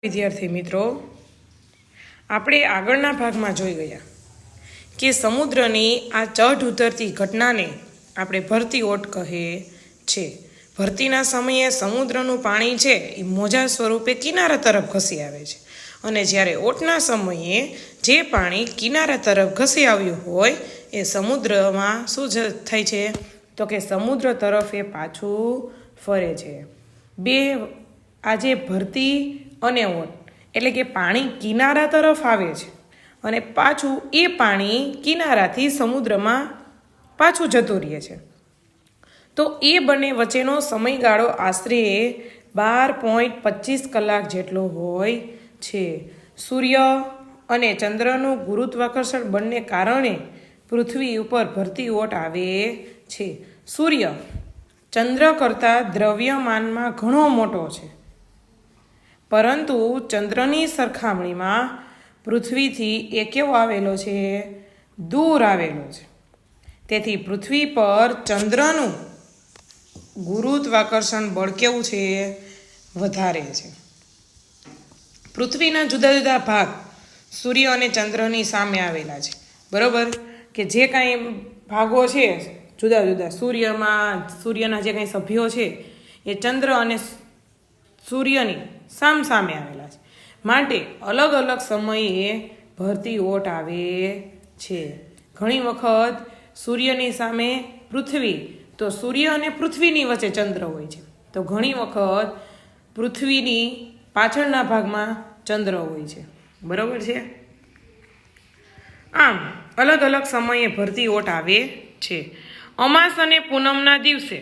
વિદ્યાર્થી મિત્રો, આપણે આગળના ભાગમાં જોઈ ગયા કે સમુદ્રની આ ચઢ ઉતરતી ઘટનાને આપણે ભરતી ઓટ કહે છે. ભરતીના સમયે સમુદ્રનું પાણી છે એ મોજા સ્વરૂપે કિનારા તરફ ઘસી આવે છે, અને જ્યારે ઓટના સમયે જે પાણી કિનારા તરફ ઘસી આવ્યું હોય એ સમુદ્રમાં શું થાય છે તો કે સમુદ્ર તરફ એ પાછું ફરે છે. આજે ભરતી અને ઓટ એટલે કે પાણી કિનારા તરફ આવે છે અને પાછું એ પાણી કિનારાથી સમુદ્રમાં પાછું જતું રહે છે. તો એ બંને વચ્ચેનો સમયગાળો આશરે 12.25 કલાક જેટલો હોય છે. સૂર્ય અને ચંદ્રનું ગુરુત્વાકર્ષણ બંને કારણે પૃથ્વી ઉપર ભરતી ઓટ આવે છે. સૂર્ય ચંદ્ર કરતાં દ્રવ્યમાનમાં ઘણો મોટો છે, પરંતુ ચંદ્રની સરખામણીમાં પૃથ્વીથી એ કેવો આવેલો છે? દૂર આવેલો છે. તેથી પૃથ્વી પર ચંદ્રનું ગુરુત્વાકર્ષણ બળ કેવું છે? વધારે છે. પૃથ્વીના જુદા જુદા ભાગ સૂર્ય અને ચંદ્રની સામે આવેલા છે, બરોબર? કે જે કાંઈ ભાગો છે જુદા જુદા સૂર્યના જે કાંઈ સભ્યો છે એ ચંદ્ર અને સૂર્યની સામે આવેલા છે, માટે અલગ અલગ સમયે ભરતી ઓટ આવે છે. ઘણી વખત સૂર્યની સામે પૃથ્વી, તો સૂર્ય અને પૃથ્વીની વચ્ચે ચંદ્ર હોય છે, તો ઘણી વખત પૃથ્વીની પાછળના ભાગમાં ચંદ્ર હોય છે, બરાબર છે? આમ અલગ અલગ સમયે ભરતી ઓટ આવે છે. અમાસ અને પૂનમના દિવસે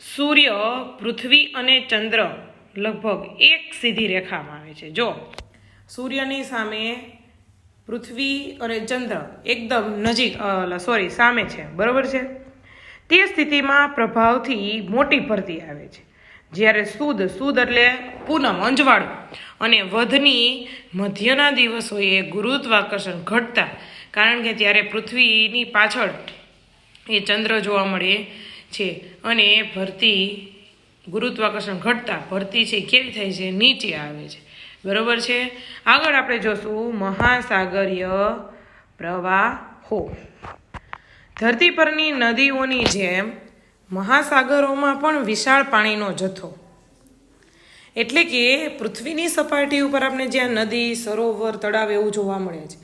સૂર્ય, પૃથ્વી અને ચંદ્ર લગભગ એક સીધી રેખામાં આવે છે. જો સૂર્યની સામે પૃથ્વી અને ચંદ્ર એકદમ સામે છે, બરાબર છે? તે સ્થિતિમાં પ્રભાવથી મોટી ભરતી આવે છે. જ્યારે સુદ એટલે પૂનમ, અંજવાળું, અને વધની મધ્યના દિવસોએ ગુરુત્વાકર્ષણ ઘટતા, કારણ કે ત્યારે પૃથ્વીની પાછળ એ ચંદ્ર જોવા મળે છે, અને ભરતી ગુરુત્વાકર્ષણ ઘટતા ભરતી છે કેવી થાય છે? નીચે આવે છે, બરોબર છે? આગળ આપણે જોશું મહાસાગરીય પ્રવાહો. ધરતી પરની નદીઓની જેમ મહાસાગરોમાં પણ વિશાળ પાણીનો જથ્થો, એટલે કે પૃથ્વીની સપાટી ઉપર આપણે જ્યાં નદી, સરોવર, તળાવ એવું જોવા મળે છે,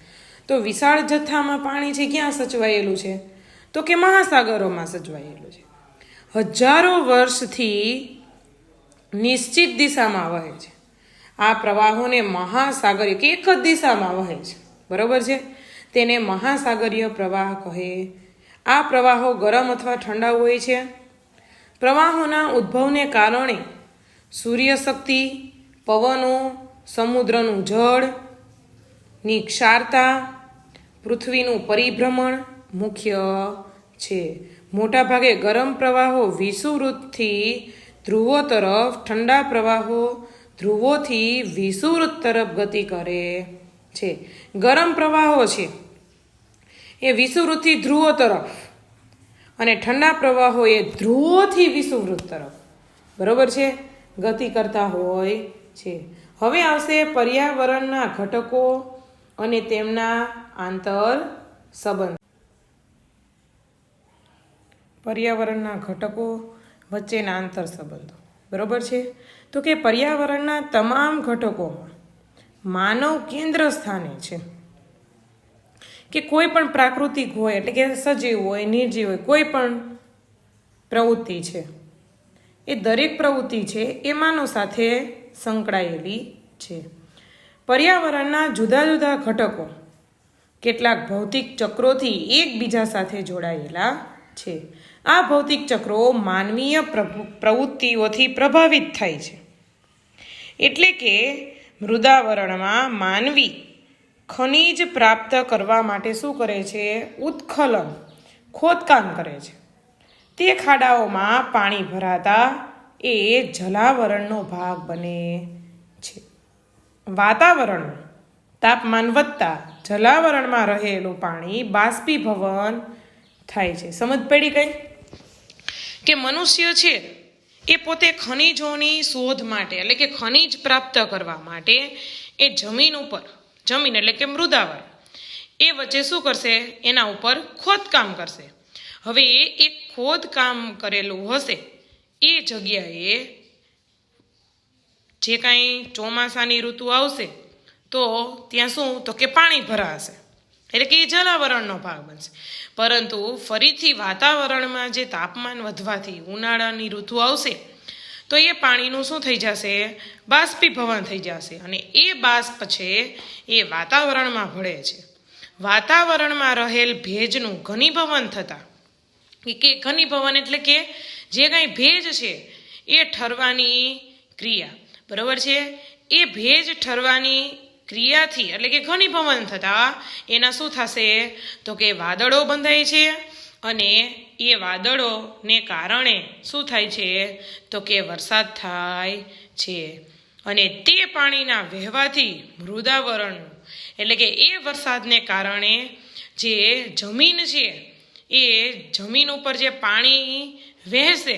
તો વિશાળ જથ્થામાં પાણી છે ક્યાં સચવાયેલું છે? તો કે મહાસાગરોમાં સચવાયેલું છે. હજારો વર્ષથી નિશ્ચિત દિશામાં વહે છે. આ પ્રવાહોને મહાસાગરીય કે એક જ દિશામાં વહે છે, બરોબર છે? તેને મહાસાગરીય પ્રવાહ કહે. આ પ્રવાહો ગરમ અથવા ઠંડા હોય છે. પ્રવાહોના ઉદ્ભવને કારણે સૂર્યશક્તિ, પવનો, સમુદ્રનું જળની ક્ષારતા, પૃથ્વીનું પરિભ્રમણ મુખ્ય છે. મોટાભાગે ગરમ પ્રવાહો વિષુવવૃત્તથી ધ્રુવો તરફ, ઠંડા પ્રવાહો ધ્રુવોથી વિષુવવૃત્ત તરફ ગતિ કરે છે. ગરમ પ્રવાહો છે એ વિષુવવૃત્તથી ધ્રુવો તરફ, અને ઠંડા પ્રવાહો એ ધ્રુવોથી વિષુવવૃત્ત તરફ, બરોબર છે, ગતિ કરતા હોય છે. હવે આવશે પર્યાવરણના ઘટકો અને તેમના આંતર સંબંધ. પર્યાવરણના ઘટકો વચ્ચેના આંતર સંબંધો, બરોબર છે? તો કે પર્યાવરણના તમામ ઘટકોમાં માનવ કેન્દ્ર સ્થાને છે. કે કોઈ પણ પ્રાકૃતિક હોય, એટલે કે સજીવ હોય, નિર્જીવ હોય, કોઈ પણ પ્રવૃત્તિ છે, એ દરેક પ્રવૃત્તિ છે એ માનવ સાથે સંકળાયેલી છે. પર્યાવરણના જુદા જુદા ઘટકો કેટલાક ભૌતિક ચક્રોથી એકબીજા સાથે જોડાયેલા છે. આ ભૌતિક ચક્રો માનવીય પ્રવૃત્તિઓથી પ્રભાવિત થાય છે. એટલે કે મૃદાવરણમાં માનવી ખનિજ પ્રાપ્ત કરવા માટે શું કરે છે? ઉત્ખનન, ખોદકામ કરે છે. તે ખાડાઓમાં પાણી ભરાતા એ જલાવરણનો ભાગ બને છે. વાતાવરણમાં તાપમાન વધતા જલાવરણમાં રહેલું પાણી બાષ્પીભવન થાય છે. સમજ પડી કઈ? કે મનુષ્ય છે એ પોતે ખનિજોની શોધ માટે એટલે કે ખનિજ પ્રાપ્ત કરવા માટે એ જમીન એટલે કે મૃદાવરણ એ વચ્ચે શું કરશે, એના ઉપર ખોદકામ કરશે. હવે એ ખોદકામ કરેલું હશે એ જગ્યાએ જે કાંઈ ચોમાસાની ઋતુ આવશે તો ત્યાં શું, તો કે પાણી ભરાશે, એટલે કે એ જલાવરણનો ભાગ બનશે. પરંતુ ફરીથી વાતાવરણમાં જે તાપમાન વધવાથી ઉનાળાની ઋતુ આવશે તો એ પાણીનું શું થઈ જશે, બાષ્પીભવન થઈ જશે, અને એ બાષ્પ છે એ વાતાવરણમાં ભળે છે. વાતાવરણમાં રહેલ ભેજનું ઘનીભવન થતાં, કે ઘનીભવન એટલે કે જે કાંઈ ભેજ છે એ ઠરવાની ક્રિયા, બરાબર છે, એ ભેજ ઠરવાની ક્રિયાથી એટલે કે ઘનીભવન થતાં એના શું થશે, તો કે વાદળો બંધાય છે, અને એ વાદળોને કારણે શું થાય છે, તો કે વરસાદ થાય છે. અને તે પાણીના વહેવાથી મૃદાવરણનું એટલે કે એ વરસાદને કારણે જે જમીન છે એ જમીન ઉપર જે પાણી વહેશે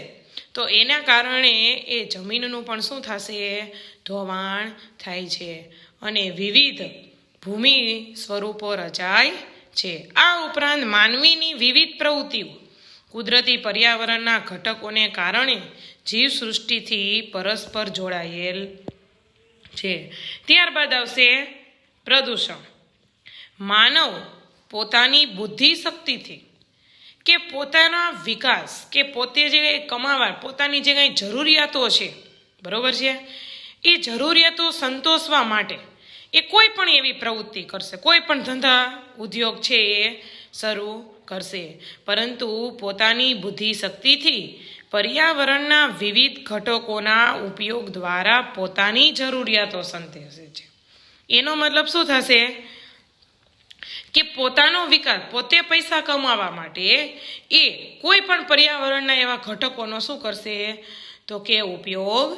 તો એના કારણે એ જમીનનું પણ શું થશે, ધોવાણ થાય છે, અને વિવિધ ભૂમિ સ્વરૂપો રચાય છે. આ ઉપરાંત માનવીની વિવિધ પ્રવૃત્તિઓ કુદરતી પર્યાવરણના ઘટકોને કારણે જીવસૃષ્ટિથી પરસ્પર જોડાયેલ છે. ત્યારબાદ આવશે પ્રદૂષણ. માનવ પોતાની બુદ્ધિ શક્તિથી કે પોતાના વિકાસ કે પોતે જે કમાવા પોતાની જે કંઈ જરૂરિયાતો છે, બરાબર છે, એ જરૂરિયાતો સંતોષવા માટે એ કોઈ પણ એવી પ્રવૃત્તિ કરશે, કોઈ પણ ધંધા ઉદ્યોગ છે એ શરૂ કરશે, પરંતુ પોતાની બુદ્ધિ શક્તિથી પર્યાવરણના વિવિધ ઘટકોના ઉપયોગ દ્વારા પોતાની જરૂરિયાતો સંતોષે છે. એનો મતલબ શું થશે કે પોતાનો વિકાસ, પોતે પૈસા કમાવા માટે એ કોઈ પણ પર્યાવરણના એવા ઘટકોનો શું કરશે, તો કે ઉપયોગ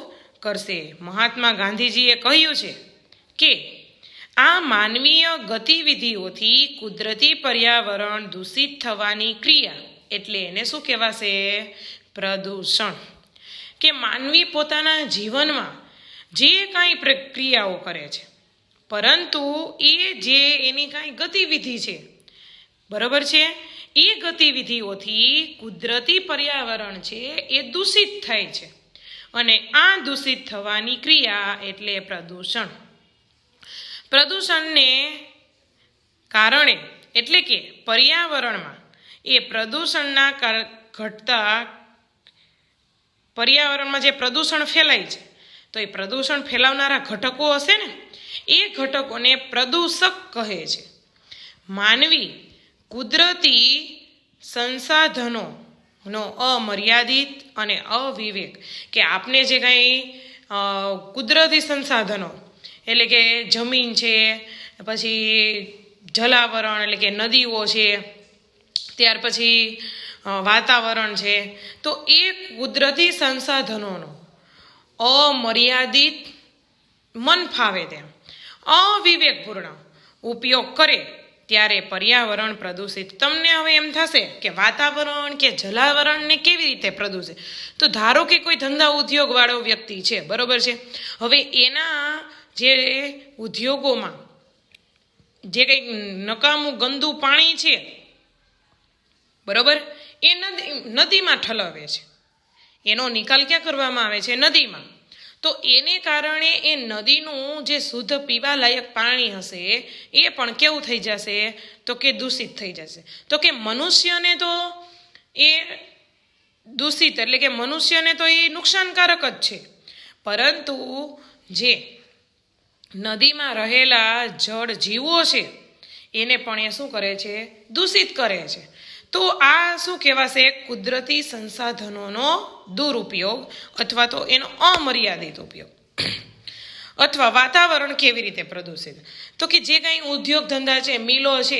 કરશે. મહાત્મા ગાંધીજીએ કહ્યું છે કે આ માનવીય ગતિવિધિઓથી કુદરતી પર્યાવરણ દૂષિત થવાની ક્રિયા એટલે એને શું કહેવાશે, પ્રદૂષણ. કે માનવી પોતાના જીવનમાં જે કાંઈ પ્રક્રિયાઓ કરે છે, પરંતુ એ જે એની કાંઈ ગતિવિધિ છે, બરાબર છે, એ ગતિવિધિઓથી કુદરતી પર્યાવરણ છે એ દૂષિત થાય છે, અને આ દૂષિત થવાની ક્રિયા એટલે પ્રદૂષણ. પ્રદૂષણને કારણે એટલે કે પર્યાવરણમાં એ પ્રદૂષણના ઘટતા પર્યાવરણમાં જે પ્રદૂષણ ફેલાય છે તો એ પ્રદૂષણ ફેલાવનારા ઘટકો હશે ને એ ઘટકોને પ્રદૂષક કહે છે. માનવી કુદરતી સંસાધનોનો અમર્યાદિત અને અવિવેક, કે આપને જે કાંઈ કુદરતી સંસાધનો એટલે કે જમીન છે, પછી જલાવરણ એટલે કે નદીઓ છે, ત્યાર પછી વાતાવરણ છે, તો એ કુદરતી સંસાધનોનો અમર્યાદિત મન ફાવે તેમ અવિવેકપૂર્ણ ઉપયોગ કરે ત્યારે પર્યાવરણ પ્રદૂષિત. તમને હવે એમ થશે કે વાતાવરણ કે જલાવરણને કેવી રીતે પ્રદૂષે, તો ધારો કે કોઈ ધંધા ઉદ્યોગવાળો વ્યક્તિ છે, બરાબર છે, હવે એના જે ઉદ્યોગોમાં જે કંઈક નકામું ગંદુ પાણી છે, બરાબર, એ નદીમાં ઠલવે છે, એનો નિકાલ ક્યાં કરવામાં આવે છે, નદીમાં. તો એને કારણે એ નદીનું જે શુદ્ધ પીવાલાયક પાણી હશે એ પણ કેવું થઈ જશે, તો કે દૂષિત થઈ જશે. તો કે મનુષ્યને તો એ દૂષિત એટલે કે મનુષ્યને તો એ નુકસાનકારક જ છે, પરંતુ જે નદીમાં રહેલા જળ જીવો છે એને પણ એ શું કરે છે, દૂષિત કરે છે. તો આ શું કહેવાશે, કુદરતી સંસાધનોનો દુરુપયોગ અથવા તો એનો અમર્યાદિત ઉપયોગ. અથવા વાતાવરણ કેવી રીતે પ્રદૂષિત, તો કે જે કાંઈ ઉદ્યોગ ધંધા છે, મિલો છે,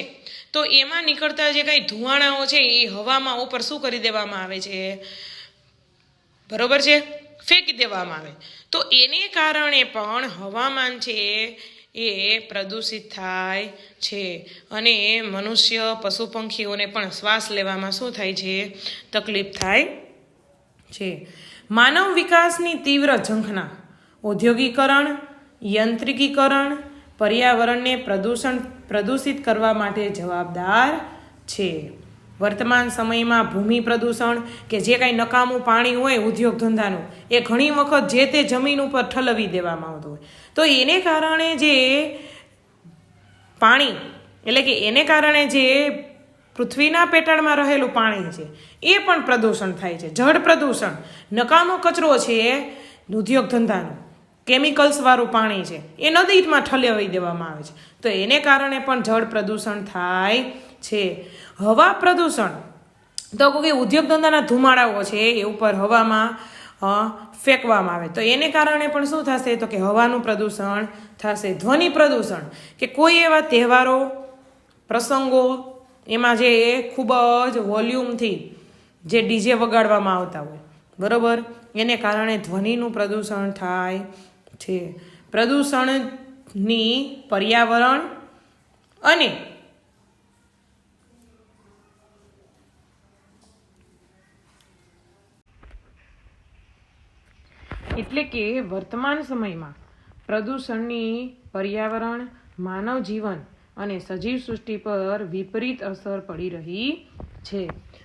તો એમાં નીકળતા જે કાંઈ ધુવાણાઓ છે એ હવામાં ઉપર શું કરી દેવામાં આવે છે, બરોબર છે, ફેંકી દેવામાં આવે. તો એને કારણે પણ હવામાન છે એ પ્રદૂષિત થાય છે, અને મનુષ્ય પશુ પંખીઓને પણ શ્વાસ લેવામાં શું થાય છે, તકલીફ થાય છે. માનવ વિકાસની તીવ્ર ઝંખના ઔદ્યોગિકરણ, યંત્રિકીકરણ પર્યાવરણને પ્રદૂષિત કરવા માટે જવાબદાર છે. વર્તમાન સમયમાં ભૂમિ પ્રદૂષણ કે જે કાંઈ નકામું પાણી હોય ઉદ્યોગ ધંધાનું એ ઘણી વખત જે તે જમીન ઉપર ઠલવી દેવામાં આવતું હોય, તો એને કારણે જે પાણી એટલે કે એને કારણે જે પૃથ્વીના પેટાળમાં રહેલું પાણી છે એ પણ પ્રદૂષણ થાય છે. જળ પ્રદૂષણ, નકામો કચરો છે ઉદ્યોગ ધંધાનો, કેમિકલ્સવાળું પાણી છે એ નદીમાં ઠલવી દેવામાં આવે છે, તો એને કારણે પણ જળ પ્રદૂષણ થાય છે. હવા પ્રદૂષણ તો કોઈ ઉદ્યોગ ધંધાના ધુમાડાઓ છે એ ઉપર હવામાં ફેંકવામાં આવે, તો એને કારણે પણ શું થશે તો કે હવાનું પ્રદૂષણ થશે. ધ્વનિ પ્રદૂષણ કે કોઈ એવા તહેવારો પ્રસંગો એમાં જે ખૂબ જ વોલ્યુમથી જે ડીજે વગાડવામાં આવતા હોય, બરાબર, એને કારણે ધ્વનિનું પ્રદૂષણ થાય છે. પ્રદૂષણની પર્યાવરણ અને એટલે કે વર્તમાન સમયમાં પ્રદૂષણની પર્યાવરણ, માનવ જીવન અને સજીવ સૃષ્ટિ પર વિપરીત અસર પડી રહી છે.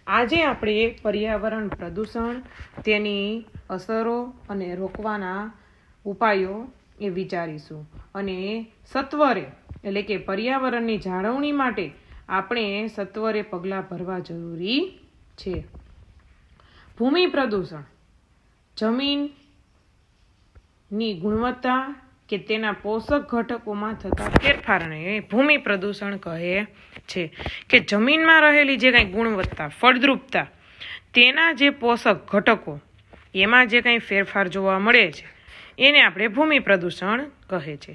આજે આપણે પર્યાવરણ પ્રદૂષણ, તેની અસરો અને રોકવાના ઉપાયો એ વિચારીશું. અને સત્વરે એટલે કે પર્યાવરણની જાળવણી માટે આપણે સત્વરે પગલાં ભરવા જરૂરી છે. ભૂમિ પ્રદૂષણ જમીનની ગુણવત્તા કે તેના પોષક ઘટકોમાં થતા ફેરફારને ભૂમિ પ્રદૂષણ કહે છે. કે જમીનમાં રહેલી જે કંઈ ગુણવત્તા, ફળદ્રુપતા, તેના જે પોષક ઘટકો એમાં જે કંઈ ફેરફાર જોવા મળે છે એને આપણે ભૂમિ પ્રદૂષણ કહે છે.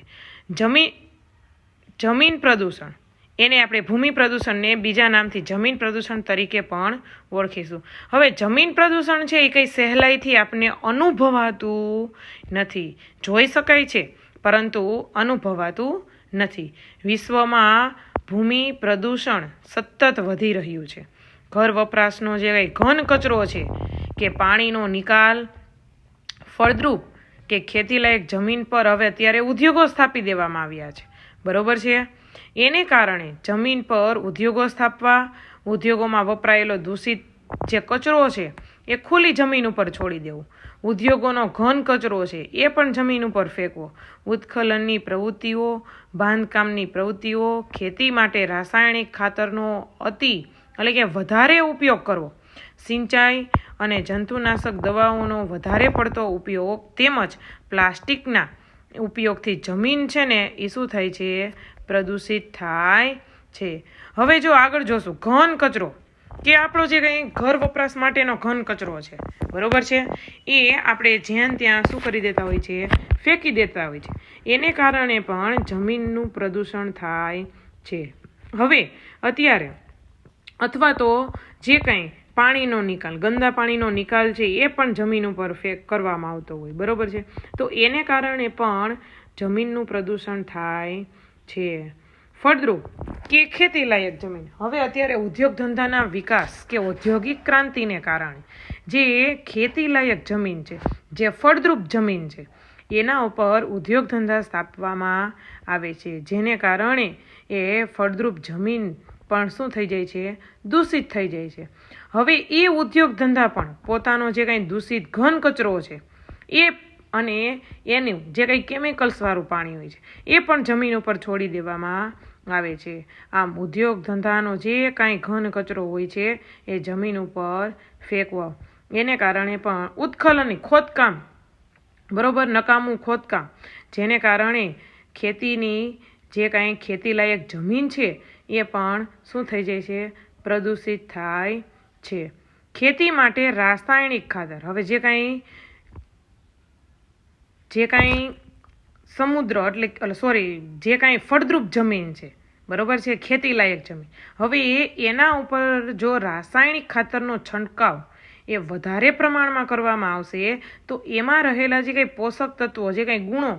જમીન પ્રદૂષણ એને આપણે ભૂમિ પ્રદૂષણને બીજા નામથી જમીન પ્રદૂષણ તરીકે પણ ઓળખીશું. હવે જમીન પ્રદૂષણ છે એ કંઈ સહેલાઈથી આપણને અનુભવાતું નથી, જોઈ શકાય છે પરંતુ અનુભવાતું નથી. વિશ્વમાં ભૂમિ પ્રદૂષણ સતત વધી રહ્યું છે. ઘર વપરાશનો જે કંઈ ઘન કચરો છે કે પાણીનો નિકાલ, ફળદ્રુપ કે ખેતીલાયક જમીન પર હવે અત્યારે ઉદ્યોગો સ્થાપી દેવામાં આવ્યા છે, બરોબર છે. એને કારણે જમીન પર ઉદ્યોગો સ્થાપવા, ઉદ્યોગોમાં વપરાયેલો દૂષિત જે કચરો છે એ ખુલ્લી જમીન ઉપર છોડી દેવું, ઉદ્યોગોનો ઘન કચરો છે એ પણ જમીન ઉપર ફેંકવો, ઉત્ખલનની પ્રવૃત્તિઓ, બાંધકામની પ્રવૃત્તિઓ, ખેતી માટે રાસાયણિક ખાતરનો એટલે કે વધારે ઉપયોગ કરવો, સિંચાઈ અને જંતુનાશક દવાઓનો વધારે પડતો ઉપયોગ તેમજ પ્લાસ્ટિકના ઉપયોગથી જમીન છે ને એ શું થાય છે, પ્રદૂષિત થાય છે. હવે જો આગળ જોશું ઘન કચરો કે આપણો જે કંઈ ઘર વપરાશ માટેનો ઘન કચરો છે, બરોબર છે, એ આપણે જ્યાં ત્યાં શું કરી દેતા હોય છે, ફેંકી દેતા હોય છે. એને કારણે પણ જમીનનું પ્રદૂષણ થાય છે. હવે અત્યારે અથવા તો જે કંઈ પાણીનો નિકાલ, ગંદા પાણીનો નિકાલ છે એ પણ જમીન ઉપર કરવામાં આવતો હોય, બરોબર છે, તો એને કારણે પણ જમીનનું પ્રદૂષણ થાય છે. ફળદ્રુપ કે ખેતીલાયક જમીન, હવે અત્યારે ઉદ્યોગ ધંધાના વિકાસ કે ઔદ્યોગિક ક્રાંતિને કારણે જે ખેતીલાયક જમીન છે, જે ફળદ્રુપ જમીન છે, એના ઉપર ઉદ્યોગ ધંધા સ્થાપવામાં આવે છે, જેને કારણે એ ફળદ્રુપ જમીન પણ શું થઈ જાય છે, દૂષિત થઈ જાય છે. હવે એ ઉદ્યોગ ધંધા પણ પોતાનો જે કંઈ દૂષિત ઘન કચરો છે એ અને એનું જે કંઈ કેમિકલ્સવાળું પાણી હોય છે એ પણ જમીન ઉપર છોડી દેવામાં આવે છે. આમ ઉદ્યોગ ધંધાનો જે કાંઈ ઘન કચરો હોય છે એ જમીન ઉપર ફેંકવો, એને કારણે પણ ઉત્ખલનની ખોદકામ, બરોબર, નકામું ખોદકામ, જેને કારણે ખેતીની જે કાંઈ ખેતીલાયક જમીન છે એ પણ શું થઈ જાય છે, પ્રદૂષિત થાય છે. ખેતી માટે રાસાયણિક ખાતર, હવે જે કાંઈ સમુદ્ર જે કાંઈ ફળદ્રુપ જમીન છે, બરોબર છે, ખેતીલાયક જમીન, હવે એના ઉપર જો રાસાયણિક ખાતરનો છંટકાવ એ વધારે પ્રમાણમાં કરવામાં આવશે તો એમાં રહેલા જે કંઈ પોષક તત્વો, જે કંઈ ગુણો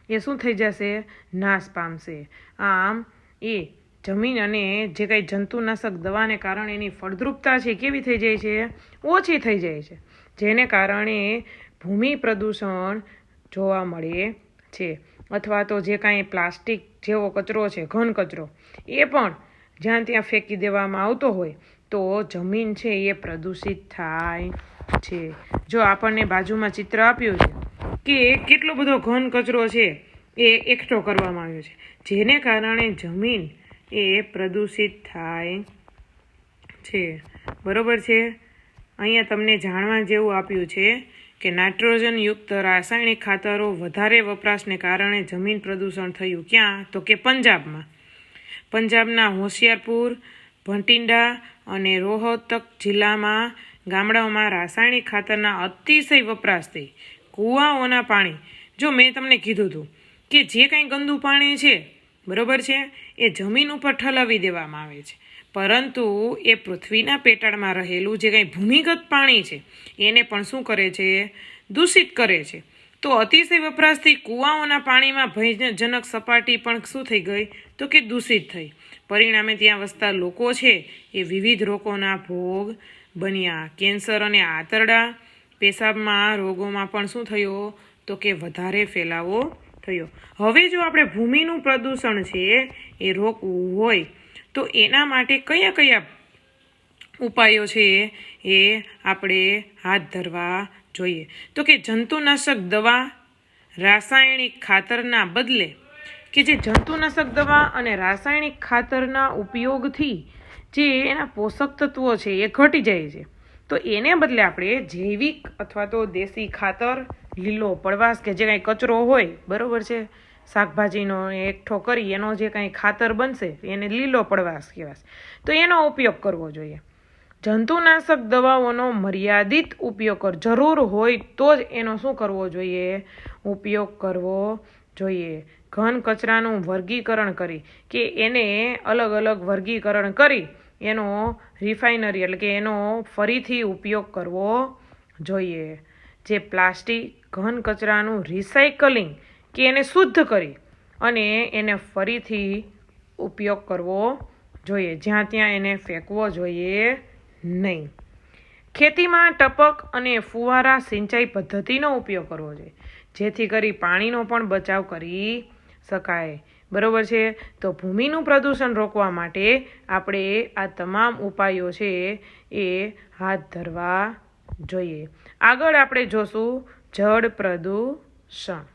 એ શું થઈ જશે, નાશ પામશે. આમ એ જમીન અને જે કંઈ જંતુનાશક દવાને કારણે એની ફળદ્રુપતા છે કેવી થઈ જાય છે, ઓછી થઈ જાય છે, જેને કારણે ભૂમિ પ્રદૂષણ જોવા મળે છે. અથવા તો જે કાંઈ પ્લાસ્ટિક જેવો કચરો છે, ઘન કચરો, એ પણ જ્યાં ત્યાં ફેંકી દેવામાં આવતો હોય તો જમીન છે એ પ્રદૂષિત થાય છે. જો આપણને બાજુમાં ચિત્ર આપ્યું છે કે કેટલો બધો ઘન કચરો છે એ એકઠો કરવામાં આવ્યો છે, જેને કારણે જમીન એ પ્રદૂષિત થાય છે. બરોબર છે. અહીંયા તમને જાણવા જેવું આપ્યું છે કે નાઇટ્રોજનયુક્ત રાસાયણિક ખાતરો વધારે વપરાશને કારણે જમીન પ્રદૂષણ થયું. ક્યાં? તો કે પંજાબમાં. પંજાબના હોશિયારપુર, ભટિંડા અને રોહતક જિલ્લામાં ગામડાઓમાં રાસાયણિક ખાતરના અતિશય વપરાશથી કૂવાઓના પાણી, જો મેં તમને કીધું હતું કે જે કાંઈ ગંદુ પાણી છે, બરોબર છે, એ જમીન ઉપર ઠલાવી દેવામાં આવે છે, પરંતુ એ પૃથ્વીના પેટાળમાં રહેલું જે કાંઈ ભૂમિગત પાણી છે એને પણ શું કરે છે? દૂષિત કરે છે. તો અતિશય વપરાશથી કૂવાઓના પાણીમાં ભયજનક સપાટી પણ શું થઈ ગઈ? તો કે દૂષિત થઈ. પરિણામે ત્યાં વસતા લોકો છે એ વિવિધ રોગોના ભોગ બન્યા. કેન્સર અને આંતરડા, પેશાબમાં રોગોમાં પણ શું થયો? તો કે વધારે ફેલાવો થયો. હવે જો આપણે ભૂમિનું પ્રદૂષણ છે એ રોકવું હોય તો એના માટે કયા કયા ઉપાયો છે એ આપણે હાથ ધરવા જોઈએ? તો કે જંતુનાશક દવા, રાસાયણિક ખાતરના બદલે કે જે જંતુનાશક દવા અને રાસાયણિક ખાતરના ઉપયોગથી જે એના પોષક તત્વો છે એ ઘટી જાય છે, તો એને બદલે આપણે જૈવિક અથવા તો દેશી ખાતર, લીલો પડવાશ કે જે કાંઈ કચરો હોય, બરોબર છે, શાકભાજીનો એકઠો કરી એનો જે કાંઈ ખાતર બનશે એને લીલો પડવાશ કહેવાય, તો એનો ઉપયોગ કરવો જોઈએ. જંતુનાશક દવાઓનો મર્યાદિત ઉપયોગ જરૂર હોય તો જ એનો શું કરવો જોઈએ? ઉપયોગ કરવો જોઈએ. ઘન કચરાનું વર્ગીકરણ કરી કે એને અલગ અલગ વર્ગીકરણ કરી એનો રિફાઇનરી એટલે કે એનો ફરીથી ઉપયોગ કરવો જોઈએ. જે પ્લાસ્ટિક, ઘન કચરાનું રિસાયકલિંગ કે એને શુદ્ધ કરી અને એને ફરીથી ઉપયોગ કરવો જોઈએ, જ્યાં ત્યાં એને ફેંકવો જોઈએ નહીં. ખેતીમાં ટપક અને ફુવારા સિંચાઈ પદ્ધતિનો ઉપયોગ કરવો જોઈએ, જેથી કરી પાણીનો પણ બચાવ કરી શકાય. બરોબર છે. તો ભૂમિનું પ્રદૂષણ રોકવા માટે આપણે આ તમામ ઉપાયો છે એ હાથ ધરવા જોઈએ. આગળ આપણે જોશું જળ પ્રદૂષણ.